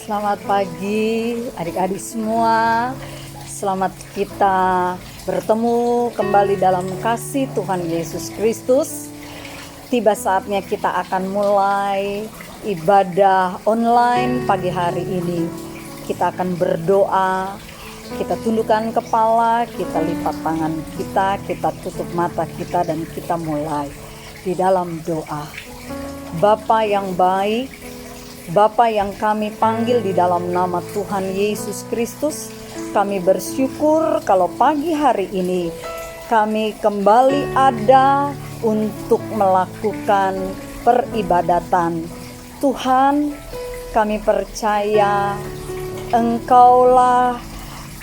Selamat pagi adik-adik semua. Selamat kita bertemu kembali dalam kasih Tuhan Yesus Kristus. Tiba saatnya kita akan mulai ibadah online pagi hari ini. Kita akan berdoa, kita tundukkan kepala, kita lipat tangan kita tutup mata kita dan kita mulai di dalam doa. Bapa yang baik, Bapa yang kami panggil di dalam nama Tuhan Yesus Kristus, kami bersyukur kalau pagi hari ini kami kembali ada untuk melakukan peribadatan. Tuhan, kami percaya Engkaulah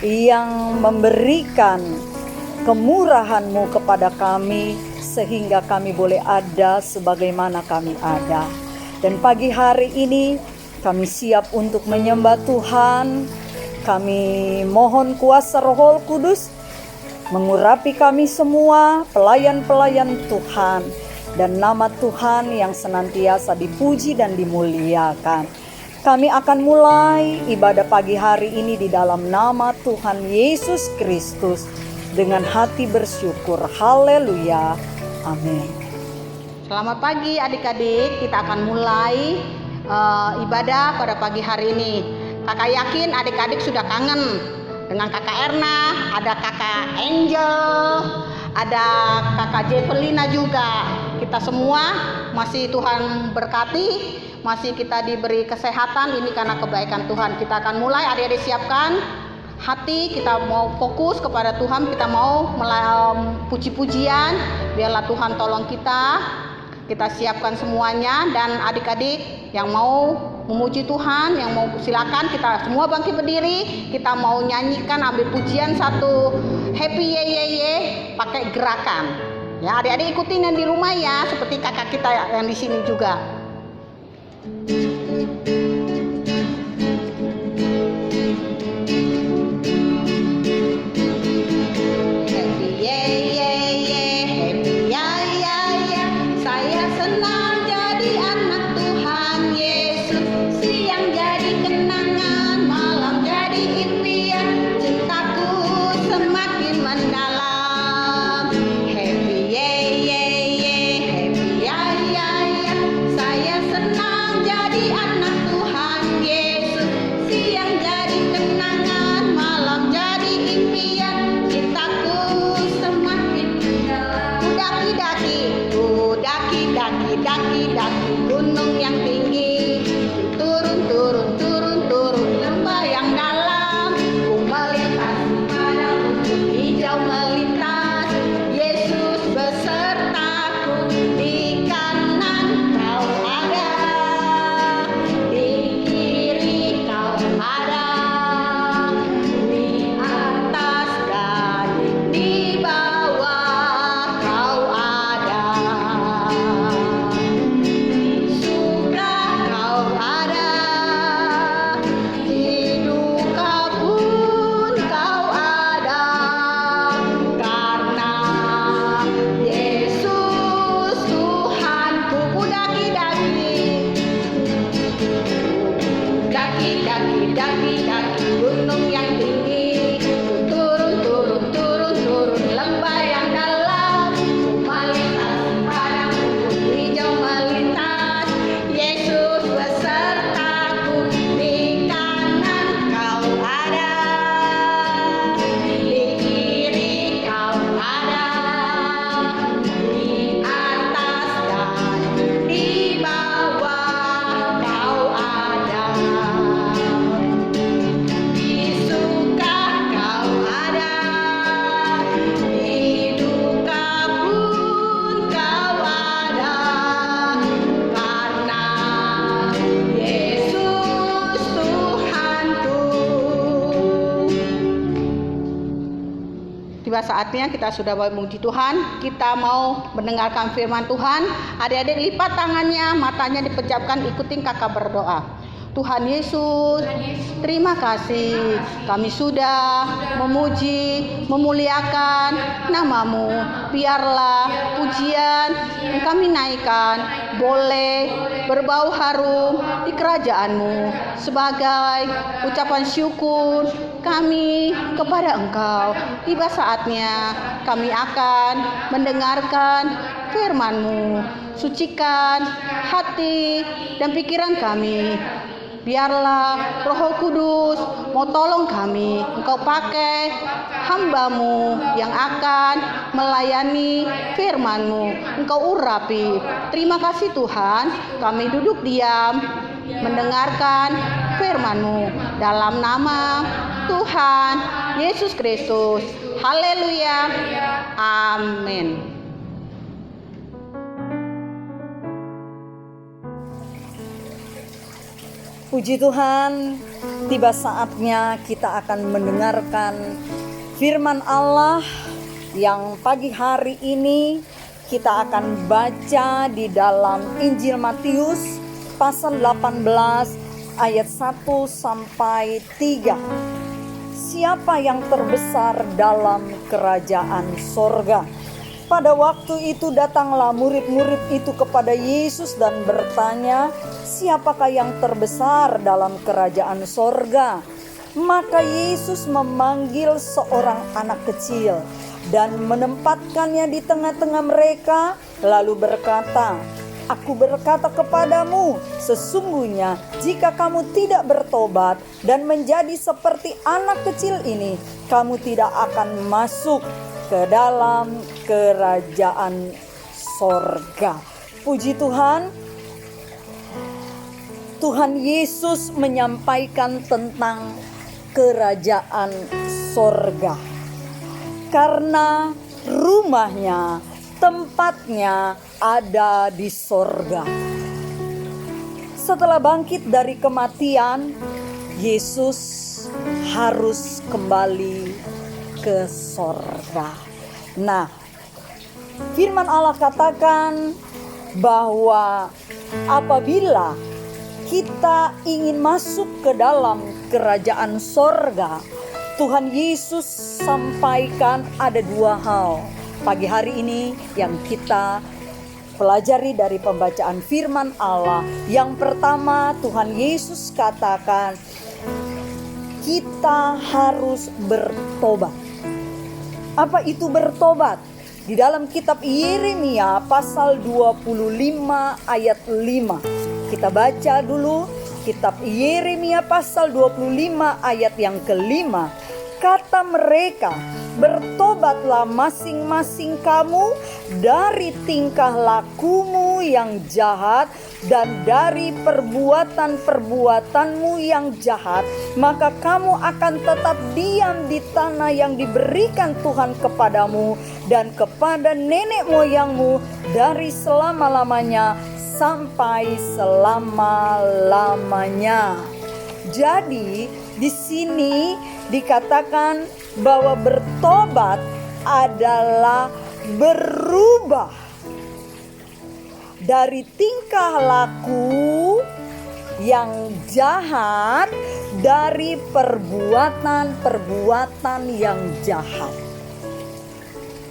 yang memberikan kemurahan-Mu kepada kami sehingga kami boleh ada sebagaimana kami ada. Dan pagi hari ini kami siap untuk menyembah Tuhan. Kami mohon kuasa Roh Kudus mengurapi kami semua, pelayan-pelayan Tuhan, dan nama Tuhan yang senantiasa dipuji dan dimuliakan. Kami akan mulai ibadah pagi hari ini di dalam nama Tuhan Yesus Kristus dengan hati bersyukur. Haleluya. Amin. Selamat pagi adik-adik, kita akan mulai ibadah pada pagi hari ini. Kakak yakin adik-adik sudah kangen dengan kakak Erna, ada kakak Angel, ada kakak Jevelina juga. Kita semua masih Tuhan berkati, masih kita diberi kesehatan, ini karena kebaikan Tuhan. Kita akan mulai, adik-adik siapkan hati, kita mau fokus kepada Tuhan, kita mau puji-pujian, biarlah Tuhan tolong kita. Kita siapkan semuanya, dan adik-adik yang mau memuji Tuhan, yang mau silakan kita semua bangkit berdiri. Kita mau nyanyikan, ambil pujian satu happy ye ye ye pakai gerakan. Ya, adik-adik ikutin yang di rumah ya, seperti kakak kita yang di sini juga. Saatnya kita sudah memuji Tuhan, kita mau mendengarkan firman Tuhan. Adik-adik lipat tangannya, matanya dipejamkan, ikutin kakak berdoa. Tuhan Yesus, terima kasih kami sudah memuji, memuliakan nama-Mu. Biarlah pujian yang kami naikkan boleh berbau harum di kerajaan-Mu sebagai ucapan syukur kami kepada Engkau. Tiba saatnya kami akan mendengarkan firman-Mu. Sucikan hati dan pikiran kami. Biarlah Roh Kudus mau tolong kami. Engkau pakai hamba-Mu yang akan melayani firman-Mu. Engkau urapi. Terima kasih Tuhan, kami duduk diam mendengarkan firman-Mu dalam nama Tuhan Yesus Kristus. Haleluya. Amin. Puji Tuhan, tiba saatnya kita akan mendengarkan firman Allah yang pagi hari ini kita akan baca di dalam Injil Matius pasal 18 ayat 1 sampai 3. Siapa yang terbesar dalam kerajaan sorga? Pada waktu itu datanglah murid-murid itu kepada Yesus dan bertanya, siapakah yang terbesar dalam kerajaan sorga? Maka Yesus memanggil seorang anak kecil dan menempatkannya di tengah-tengah mereka, lalu berkata, Aku berkata kepadamu, sesungguhnya jika kamu tidak bertobat dan menjadi seperti anak kecil ini, kamu tidak akan masuk ke dalam kerajaan sorga. Puji Tuhan, Tuhan Yesus menyampaikan tentang kerajaan sorga. Karena rumahnya, tempatnya ada di sorga. Setelah bangkit dari kematian, Yesus harus kembali ke sorga. Nah, firman Allah katakan bahwa apabila kita ingin masuk ke dalam kerajaan sorga, Tuhan Yesus sampaikan ada dua hal pagi hari ini yang kita pelajari dari pembacaan firman Allah. Yang pertama, Tuhan Yesus katakan kita harus bertobat. Apa itu bertobat? Di dalam kitab Yeremia pasal 25 ayat 5. Kita baca dulu kitab Yeremia pasal 25 ayat yang kelima. Kata mereka, bertobatlah masing-masing kamu dari tingkah lakumu yang jahat dan dari perbuatan-perbuatanmu yang jahat, maka kamu akan tetap diam di tanah yang diberikan Tuhan kepadamu dan kepada nenek moyangmu dari selama-lamanya sampai selama-lamanya. Jadi di sini dikatakan bahwa bertobat adalah berubah dari tingkah laku yang jahat, dari perbuatan-perbuatan yang jahat.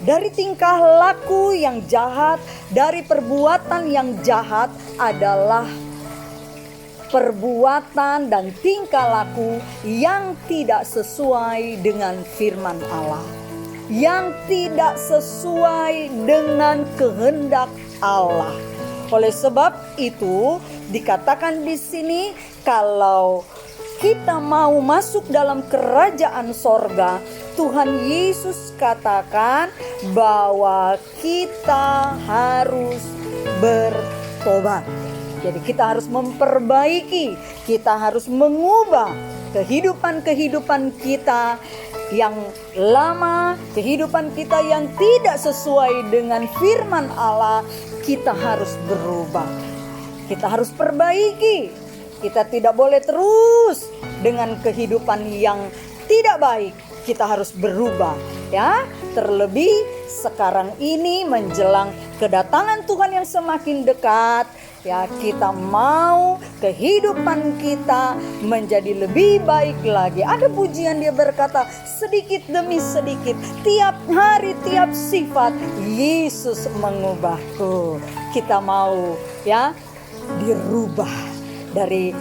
Dari tingkah laku yang jahat, dari perbuatan yang jahat adalah perbuatan dan tingkah laku yang tidak sesuai dengan firman Allah, yang tidak sesuai dengan kehendak Allah. Oleh sebab itu dikatakan di sini, kalau kita mau masuk dalam kerajaan sorga, Tuhan Yesus katakan bahwa kita harus bertobat. Jadi kita harus memperbaiki, kita harus mengubah kehidupan-kehidupan kita yang lama, kehidupan kita yang tidak sesuai dengan firman Allah. Kita harus berubah, kita harus perbaiki. Kita tidak boleh terus dengan kehidupan yang tidak baik. Kita harus berubah, ya. Terlebih sekarang ini menjelang kedatangan Tuhan yang semakin dekat, ya, kita mau kehidupan kita menjadi lebih baik lagi. Ada pujian dia berkata, sedikit demi sedikit, tiap hari, tiap sifat, Yesus mengubahku. Kita mau ya dirubah dari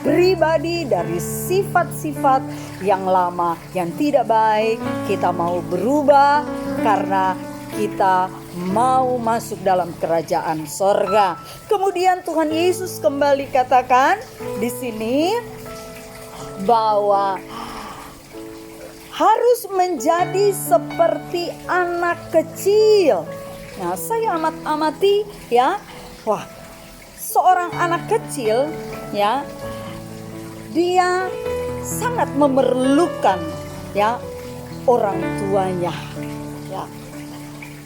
pribadi, dari sifat-sifat yang lama, yang tidak baik. Kita mau berubah karena kita mau masuk dalam kerajaan sorga. Kemudian Tuhan Yesus kembali katakan di sini bahwa harus menjadi seperti anak kecil. Nah, saya amati ya, wah, seorang anak kecil ya, dia sangat memerlukan ya orang tuanya ya.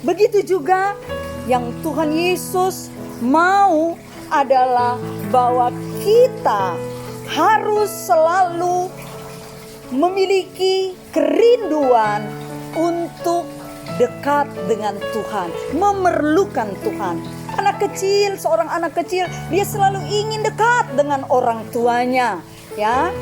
Begitu juga yang Tuhan Yesus mau adalah bahwa kita harus selalu memiliki kerinduan untuk dekat dengan Tuhan, memerlukan Tuhan. Anak kecil, seorang anak kecil, dia selalu ingin dekat dengan orang tuanya, ya.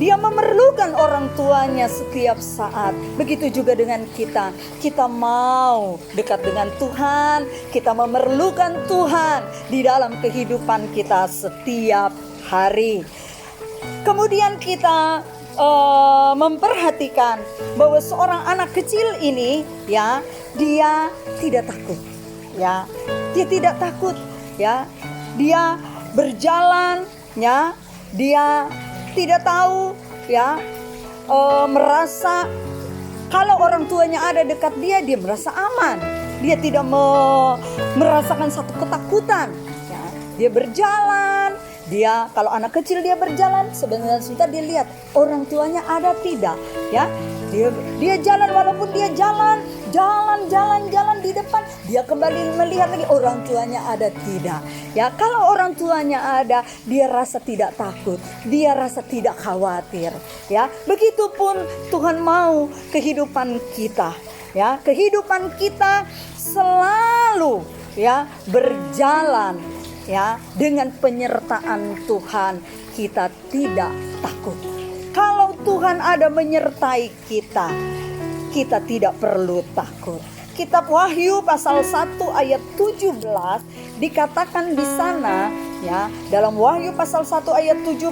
Dia memerlukan orang tuanya setiap saat. Begitu juga dengan kita. Kita mau dekat dengan Tuhan. Kita memerlukan Tuhan di dalam kehidupan kita setiap hari. Kemudian kita memperhatikan bahwa seorang anak kecil ini, ya, dia tidak takut. Ya, dia tidak takut. Ya, dia berjalan. Ya, dia tidak tahu ya, merasa kalau orang tuanya ada dekat dia, dia merasa aman. Dia tidak merasakan satu ketakutan ya. Dia berjalan, dia kalau anak kecil dia berjalan, sebenarnya dia lihat orang tuanya ada tidak ya. Dia jalan, walaupun dia jalan di depan, dia kembali melihat lagi orang tuanya ada tidak. Ya, kalau orang tuanya ada, dia rasa tidak takut, dia rasa tidak khawatir. Ya, begitupun Tuhan mau kehidupan kita. Ya, kehidupan kita selalu ya berjalan ya dengan penyertaan Tuhan. Kita tidak takut. Kalau Tuhan ada menyertai kita, kita tidak perlu takut. Kitab Wahyu pasal 1 ayat 17 dikatakan di sana ya, dalam Wahyu pasal 1 ayat 17,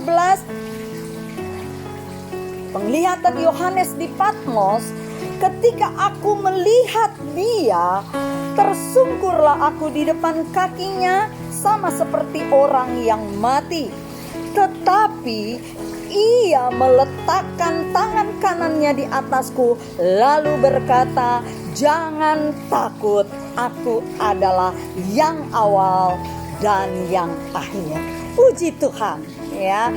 penglihatan Yohanes di Patmos, ketika aku melihat dia, tersungkurlah aku di depan kakinya sama seperti orang yang mati. Tetapi ia meletakkan tangan kanannya di atasku, lalu berkata, jangan takut, aku adalah yang awal dan yang akhir. Puji Tuhan ya.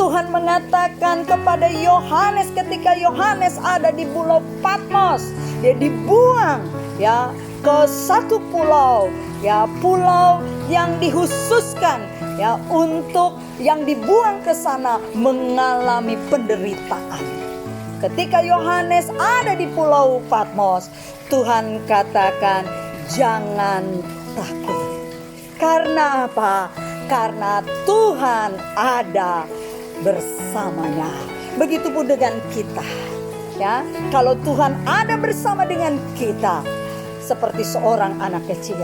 Tuhan mengatakan kepada Yohanes ketika Yohanes ada di pulau Patmos, dia dibuang ya ke satu pulau, ya pulau yang dikhususkan ya untuk yang dibuang ke sana mengalami penderitaan. Ketika Yohanes ada di pulau Patmos, Tuhan katakan jangan takut. Karena apa? Karena Tuhan ada bersamanya. Begitupun dengan kita. Ya, kalau Tuhan ada bersama dengan kita, seperti seorang anak kecil.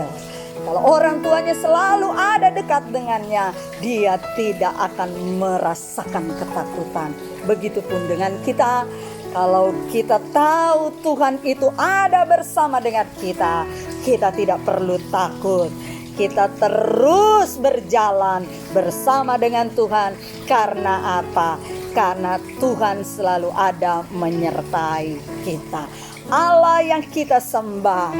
Kalau orang tuanya selalu ada dekat dengannya, dia tidak akan merasakan ketakutan. Begitupun dengan kita, kalau kita tahu Tuhan itu ada bersama dengan kita, kita tidak perlu takut. Kita terus berjalan bersama dengan Tuhan. Karena apa? Karena Tuhan selalu ada menyertai kita. Allah yang kita sembah,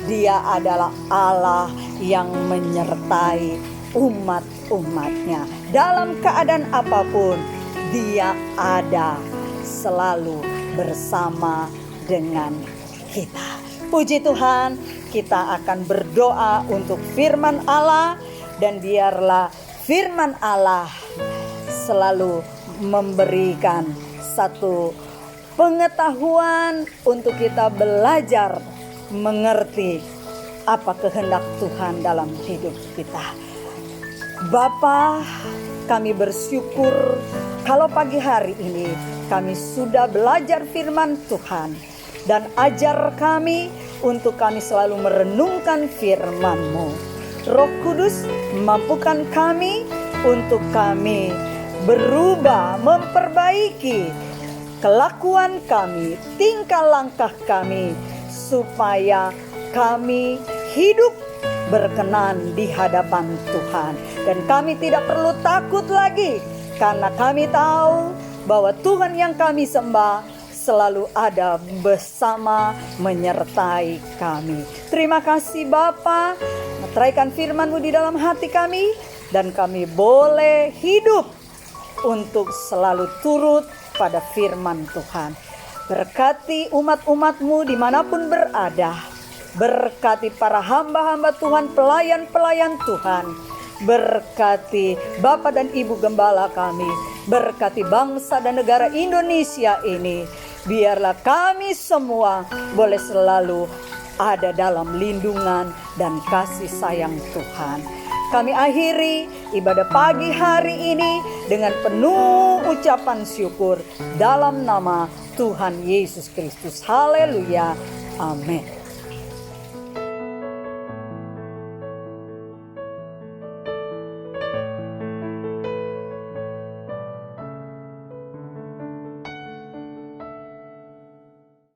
Dia adalah Allah yang menyertai umat-umatnya. Dalam keadaan apapun, Dia ada selalu bersama dengan kita. Puji Tuhan, kita akan berdoa untuk firman Allah, dan biarlah firman Allah selalu memberikan satu pengetahuan untuk kita belajar mengerti apa kehendak Tuhan dalam hidup kita. Bapa, kami bersyukur kalau pagi hari ini kami sudah belajar firman Tuhan. Dan ajar kami untuk kami selalu merenungkan firman-Mu. Roh Kudus, mampukan kami untuk kami berubah, memperbaiki kelakuan kami, tingkah langkah kami, supaya kami hidup berkenan di hadapan Tuhan. Dan kami tidak perlu takut lagi, karena kami tahu bahwa Tuhan yang kami sembah selalu ada bersama menyertai kami. Terima kasih Bapa, meteraikan firman-Mu di dalam hati kami, dan kami boleh hidup untuk selalu turut pada firman Tuhan. Berkati umat-umat-Mu dimanapun berada. Berkati para hamba-hamba Tuhan, pelayan-pelayan Tuhan. Berkati Bapak dan Ibu Gembala kami. Berkati bangsa dan negara Indonesia ini. Biarlah kami semua boleh selalu ada dalam lindungan dan kasih sayang Tuhan. Kami akhiri ibadah pagi hari ini dengan penuh ucapan syukur dalam nama Tuhan Yesus Kristus. Haleluya. Amin.